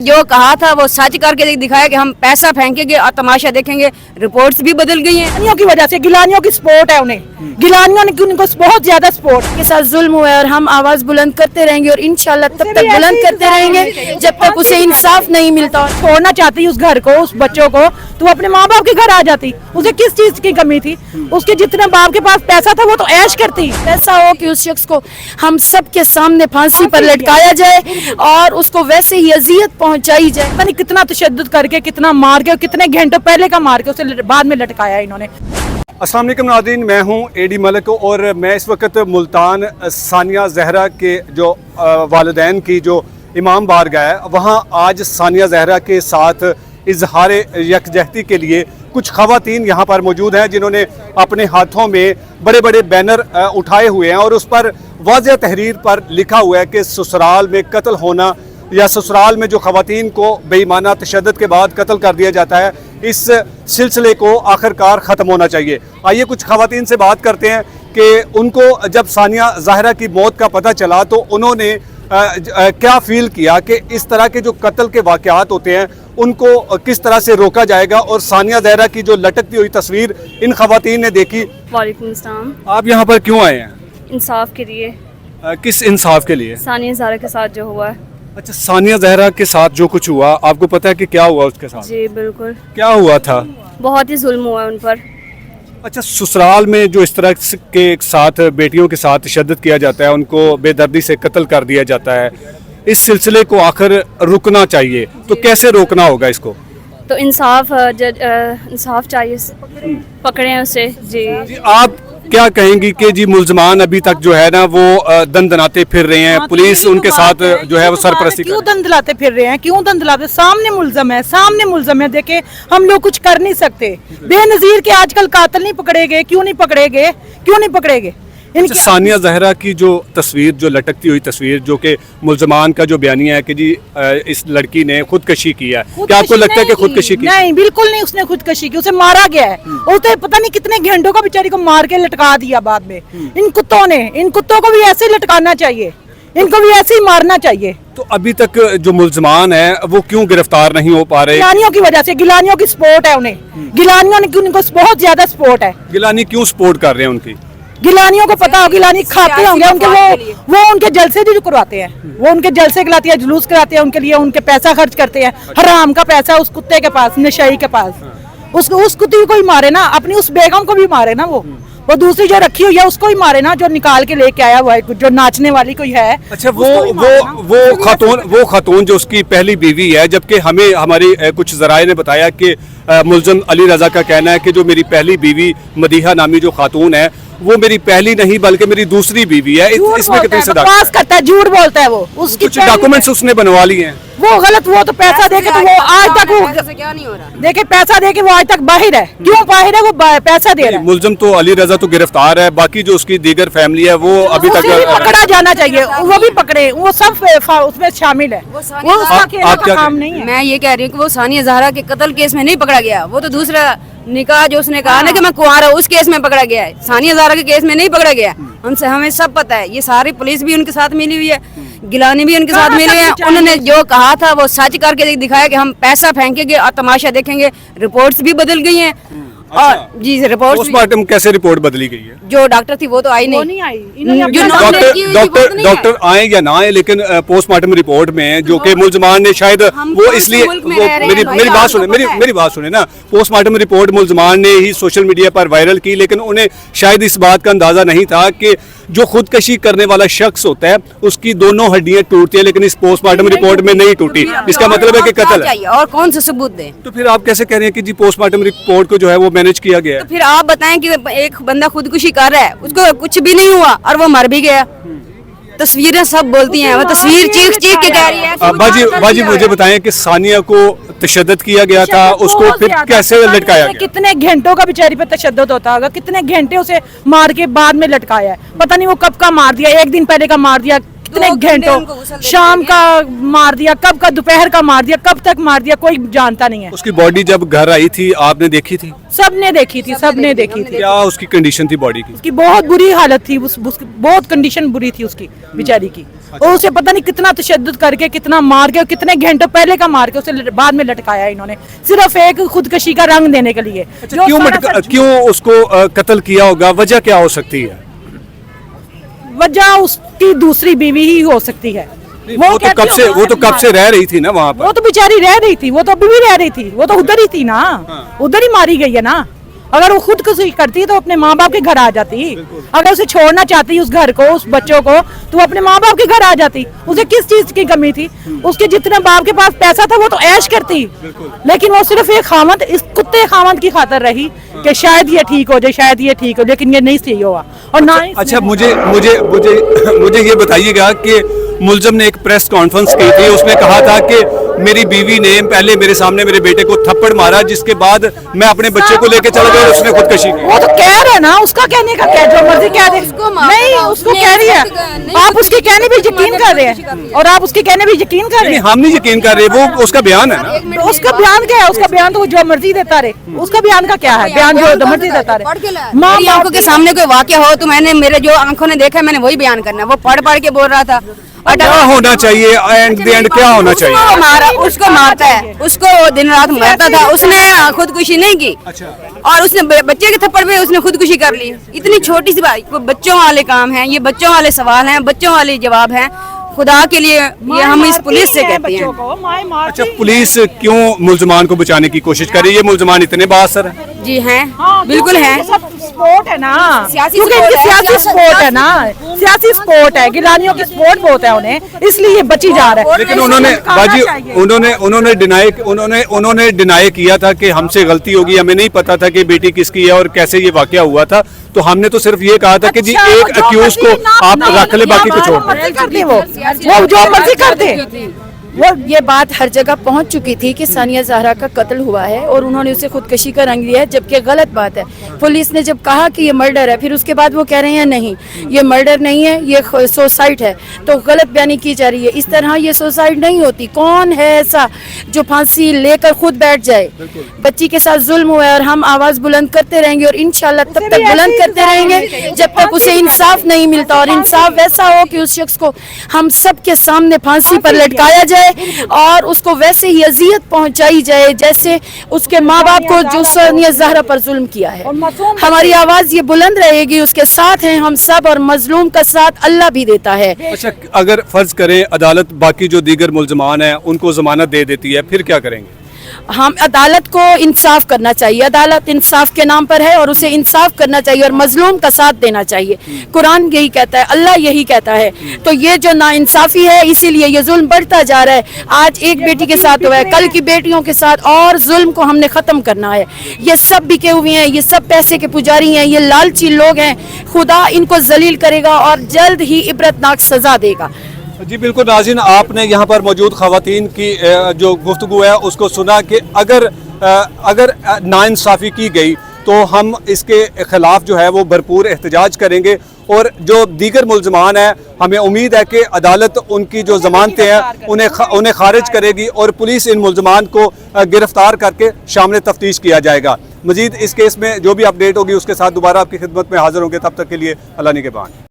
जो कहा था वो सच करके दिखाया कि हम पैसा फेंकेंगे और तमाशा देखेंगे। रिपोर्ट्स भी बदल गई हैं गिलानियों की वजह से। गिलानियों की सपोर्ट है उन्हें, गिलानियों ने उनको बहुत ज्यादा सपोर्ट के साथ जुल्म हुआ है और हम आवाज बुलंद करते रहेंगे और इंशाल्लाह तब तक बुलंद करते रहेंगे जब तक उसे इंसाफ नहीं मिलता। छोड़ना चाहती उस घर को, उस बच्चों को, तो वो अपने माँ बाप के घर आ जाती। उसे किस चीज की कमी थी? उसके जितने बाप के पास पैसा था वो तो ऐश करती। ऐसा हो कि उस शख्स को हम सब के सामने फांसी पर लटकाया जाए और उसको वैसे ही अजियत पहुंचाई जाए। पता नहीं कितना तशद्दुद करके, कितना मार के, कितने घंटों पहले का मार के उसे बाद में लटकाया इन्होंने। अस्सलाम वालेकुम नाज़रीन, मैं हूं एडी मलिक और मैं इस वक्त मुल्तान सानिया ज़हरा के जो वालिदैन की जो इमाम बारगाह है, वहां आज सानिया ज़हरा के साथ इजहार यकजहती के लिए कुछ ख़वातीन यहाँ पर मौजूद हैं जिन्होंने अपने हाथों में बड़े बड़े बैनर उठाए हुए हैं और उस पर वाज़ेह तहरीर पर लिखा हुआ है कि ससुराल में कत्ल होना या ससुराल में जो ख़वातीन को बेईमाना तशद्दुद के बाद कत्ल कर दिया जाता है, इस सिलसिले को आखिरकार ख़त्म होना चाहिए। आइए कुछ ख़वातीन से बात करते हैं कि उनको जब सानिया ज़ाहरा की मौत का पता चला तो उन्होंने क्या फ़ील किया कि इस तरह के जो कत्ल के वाक़यात होते हैं उनको किस तरह से रोका जाएगा। और सानिया ज़ाहरा की जो लटकती हुई तस्वीर इन ख़वातीन ने देखी। वालेकुम सलाम। आप यहाँ पर क्यों आए हैं? इंसाफ के लिए। किस इंसाफ के लिए? सानिया ज़ाहरा के साथ जो हुआ है। अच्छा, सानिया ज़ाहरा के साथ जो कुछ हुआ, आपको पता है कि क्या हुआ उसके साथ? जी बिल्कुल। क्या हुआ था? बहुत ही जुल्म हुआ उन पर। अच्छा, ससुराल में जो इस तरह के साथ बेटियों के साथ तशद्दुद किया जाता है, उनको बेदर्दी से कत्ल कर दिया जाता है, इस सिलसिले को आखिर रुकना चाहिए, तो कैसे रोकना होगा इसको? तो इंसाफ चाहिए, पकड़े उसे। जी आप क्या कहेंगी कि जी मुल्जमान अभी तक जो है ना वो दंदनाते फिर रहे हैं, पुलिस उनके साथ जो है वो सरपरस्ती क्यों दंदलाते फिर रहे हैं? क्यों दंदलाते? सामने मुल्जम है, सामने मुल्जम है। देखे हम लोग कुछ कर नहीं सकते। बेनजीर के आजकल कातिल नहीं पकड़े गए। क्यों नहीं पकड़े गए? क्यों नहीं पकड़े गए? अच्छा, सानिया ज़ाहरा की जो तस्वीर, जो लटकती हुई तस्वीर, जो कि मुल्जमान का जो बयानिया है कि जी इस लड़की ने खुदकशी की है, क्या आपको लगता है कि खुदकशी की? नहीं, बिल्कुल नहीं। उसने खुदकशी की, उसे मारा गया है। उसे पता नहीं कितने घंटों का बेचारी को मार के लटका दिया बाद में। इन कुत्तों को भी ऐसे ही लटकाना चाहिए, इनको भी ऐसे ही मारना चाहिए। तो अभी तक जो मुल्जमान है वो क्यों गिरफ्तार नहीं हो पा रहे? गिलानियों की वजह से। गिलानियों की सपोर्ट है उन्हें, गिलानियों ने उनको बहुत ज्यादा सपोर्ट है। गिलानी क्यों सपोर्ट कर रहे हैं उनकी? गिलानियों को पता हो, गिलानी खाते होंगे उनके, वो उनके जलसे भी करवाते हैं। वो उनके जलसे कराती है, जुलूस कराते हैं उनके लिए, उनके पैसा खर्च करते हैं। हराम का पैसा उस कुत्ते के पास, नशाई के पास। उस कुत्ते को ही मारे ना, अपनी उस बेगम को भी मारे ना। वो दूसरी जो रखी हुई है उसको ही मारे ना, जो निकाल के लेके आया हुआ है, जो नाचने वाली कोई है। अच्छा, वो खातून जो उसकी पहली बीवी है, जबकि हमें हमारी कुछ जराए ने बताया कि मुल्ज़म अली रज़ा का कहना है कि जो मेरी पहली बीवी मदीहा नामी जो खातून है वो मेरी पहली नहीं बल्कि मेरी दूसरी बीवी है। इसमें कितनी बकवास करता है, झूठ बोलता है वो। उसकी कुछ डॉक्यूमेंट्स उसने बनवा लिए हैं। वो गलत, वो तो पैसा देके तो वो आज तक वो क्या नहीं हो रहा। देखे पैसा देके वो आज तक बाहर है। क्यों बाहर है? वो पैसा दे रहा है। मुल्ज़म तो अली रज़ा तो गिरफ्तार है, बाकी जो उसकी दीगर फैमिली है वो अभी तक पकड़ा जाना चाहिए। वो भी पकड़े, वो सब उसमें शामिल है। वो उसका अकेला का काम नहीं है। मैं ये कह रही हूँ कि वो सानिया ज़ाहरा के कत्ल केस में नहीं पकड़ा गया, वो तो दूसरा निकाह जो उसने कहा ना कि मैं कुंवारा, उस केस में पकड़ा गया है। सानिया ज़ाहरा के केस में नहीं पकड़ा गया। हमें सब पता है। ये सारी पुलिस भी उनके साथ मिली हुई है, गिलानी भी उनके साथ मिली है। उन्होंने जो कहा था वो सच करके दिखाया कि हम पैसा फेंकेंगे और तमाशा देखेंगे। रिपोर्ट्स भी बदल गई हैं। और जी रिपोर्ट पोस्टमार्टम कैसे रिपोर्ट बदली गई है? जो डॉक्टर थी वो तो आई नहीं। डॉक्टर आए या ना आए, लेकिन पोस्टमार्टम रिपोर्ट में जो कि मुल्जमान ने शायद वो इसलिए मेरी बात सुने ना, पोस्टमार्टम रिपोर्ट मुल्जमान ने ही सोशल मीडिया पर वायरल की, लेकिन उन्हें शायद इस बात का अंदाजा नहीं था कि जो खुदकशी करने वाला शख्स होता है उसकी दोनों हड्डियां टूटती है, लेकिन इस पोस्टमार्टम रिपोर्ट में नहीं टूटी। इसका मतलब है कि कत्ल है। और कौन सा सबूत दें? तो फिर आप कैसे कह रहे हैं कि जी पोस्टमार्टम रिपोर्ट को जो है वो मैनेज किया गया है? तो फिर आप बताएं कि एक बंदा खुदकुशी कर रहा है, उसको कुछ भी नहीं हुआ और वो मर भी गया। तस्वीरें सब बोलती हैं, वो तस्वीर चीख चीख के कह रही है। बाजी मुझे बताएं कि सानिया को तशद्दुद किया गया था, उसको फिर कैसे लटकाया गया? कितने घंटों का बेचारी पे तशद्दुद होता होगा, कितने घंटे उसे मार के बाद में लटकाया है। पता नहीं वो कब का मार दिया, एक दिन पहले का मार दिया, कितने घंटे घंटों उनको घुसल देते शाम हैं। का मार दिया, कब का दोपहर का मार दिया, कब तक मार दिया, कोई जानता नहीं है। उसकी बॉडी जब घर आई थी आपने देखी थी? सबने देखी थी, सबने देखी थी। क्या उसकी कंडीशन थी बॉडी की? उसकी बहुत बुरी हालत थी, बहुत कंडीशन बुरी थी उसकी बेचारी की। और उसे पता नहीं कितना तशद्दुद करके, कितना मार के, और कितने घंटों पहले का मार के उसे बाद में लटकाया इन्होंने, सिर्फ एक खुदकशी का रंग देने के लिए। जो सारा क्यों उसको कत्ल किया होगा? वजह क्या हो सकती है? वजह उसकी दूसरी बीवी ही हो सकती है। वो तो कब से रह रही थी ना वहाँ वो पर। तो बेचारी रह रही थी, वो तो अभी भी रह रही थी, वो तो उधर ही थी ना, उधर ही मारी गई है ना। अगर वो खुद खुशी करती तो अपने माँ बाप के घर आ जाती। अगर उसे छोड़ना चाहती उस घर को, उस बच्चों को, तो वो अपने माँ बाप के घर आ जाती। उसे किस चीज की कमी थी? उसके जितने बाप के पास पैसा था वो तो ऐश करती, लेकिन वो सिर्फ एक खामद, इस कुत्ते खामद की खातर रही कि शायद ये ठीक हो जाए, शायद ये ठीक हो, लेकिन ये नहीं सही हुआ। और ना ही अच्छा, मुझे ये बताइएगा कि मुलजम ने एक प्रेस कॉन्फ्रेंस की थी, उसने कहा था कि मेरी बीवी ने पहले मेरे सामने मेरे बेटे को थप्पड़ मारा, जिसके बाद मैं अपने बच्चे को लेके चला गया और उसने खुदकशी की। वो तो कह रहे हैं ना, उसका कहने का क्या, जो मर्जी कह दे। नहीं, उसको कह रही है, आप उसके कहने भी यकीन कर रहे हैं, और आप उसके कहने भी यकीन कर रहे नहीं, हैं। हम नहीं यकीन कर रहे, वो उसका बयान है ना। तो उसका बयान क्या है? उसका बयान तो वो जो मर्जी देता रहे, उसका बयान का क्या है? बयान जो मर्जी देता रहे। मेरी आंखों के सामने कोई वाकया हो तो मैंने, मेरे जो आंखों ने देखा मैंने वही बयान करना है। वो पढ़ के बोल रहा था। और क्या होना चाहिए एंड द एंड, क्या होना चाहिए? उसको मारता है, उसको वो दिन रात मारता था, उसने खुदकुशी नहीं की। और उसने बच्चे के थप्पड़ पे उसने खुदकुशी कर ली। इतनी छोटी सी बात, बच्चों वाले काम हैं ये, बच्चों वाले सवाल हैं, बच्चों वाले जवाब हैं। खुदा के लिए ये हम इस पुलिस से कहते हैं। अच्छा, पुलिस क्यों मुलजमान को बचाने की कोशिश कर रही है? ये मुलजमान इतने बासर है। जी हैं, बिल्कुल हैं। स्पोर्ट है ना, सियासी क्योंकि स्पोर्ट इनकी है, सियासी स्पोर्ट है ना, सियासी स्पोर्ट है, गिलानियों की स्पोर्ट बहुत है उन्हें, इसलिए ये बची जा रहा है। लेकिन उन्होंने बाजी उन्होंने डिनाई किया था कि हमसे गलती होगी, हमें नहीं पता था कि बेटी किसकी है और कैसे ये वाकया हुआ था। तो हमने तो सिर्फ ये कहा था कि जी एक अक्यूज को आप रख ले, बाकी को छोड़ दे। वो जो मर्जी कर दे। वो ये बात हर जगह पहुंच चुकी थी कि सानिया ज़हरा का कत्ल हुआ है और उन्होंने उसे खुदकशी का रंग दिया है, जबकि गलत बात है। पुलिस ने जब कहा कि ये मर्डर है, फिर उसके बाद वो कह रहे हैं नहीं ये मर्डर नहीं है, ये सुसाइड है, तो गलत बयानी की जा रही है। इस तरह ये सुसाइड नहीं होती। कौन है ऐसा जो फांसी लेकर खुद बैठ जाए? बच्ची के साथ जुल्म हुआ है और हम आवाज़ बुलंद करते रहेंगे, और इंशाल्लाह तब तक बुलंद करते रहेंगे जब तक उसे इंसाफ नहीं मिलता। और इंसाफ वैसा हो कि उस शख्स को हम सब के सामने फांसी पर लटकाया जाए और उसको वैसे ही अजियत पहुंचाई जाए जैसे उसके माँ बाप को जो सानिया ज़हरा पर जुल्म किया है। हमारी आवाज ये बुलंद रहेगी, उसके साथ हैं हम सब, और मजलूम का साथ अल्लाह भी देता है। अच्छा, अगर फर्ज करें अदालत बाकी जो दीगर मुलजमान हैं उनको जमानत दे देती है, फिर क्या करेंगे? हम अदालत को इंसाफ करना चाहिए। अदालत इंसाफ के नाम पर है और उसे इंसाफ करना चाहिए और मजलूम का साथ देना चाहिए। कुरान यही कहता है, अल्लाह यही कहता है। तो ये जो नाइंसाफी है, इसीलिए ये जुल्म बढ़ता जा रहा है। आज एक बेटी के साथ हुआ है, कल की बेटियों के साथ, और जुल्म को हमने खत्म करना है। ये सब बिके हुए हैं, ये सब पैसे के पुजारी हैं, ये लालची लोग हैं। खुदा इनको जलील करेगा और जल्द ही इबरतनाक सजा देगा। जी बिल्कुल नाज़रीन, आपने यहाँ पर मौजूद ख़वातीन की जो गुफ्तगू है उसको सुना कि अगर नाइंसाफ़ी की गई तो हम इसके ख़िलाफ़ जो है वो भरपूर एहतजाज करेंगे। और जो दीगर मुलजमान हैं, हमें उम्मीद है कि अदालत उनकी जो ज़मानतें हैं उन्हें खारिज करेगी और पुलिस इन मुलजमान को गिरफ्तार करके शामिल तफ्तीश किया जाएगा। मज़ीद इस केस में जो भी अपडेट होगी उसके साथ दोबारा आपकी खिदमत में हाज़िर होंगे। तब तक के लिए अल्लाह निगहबान।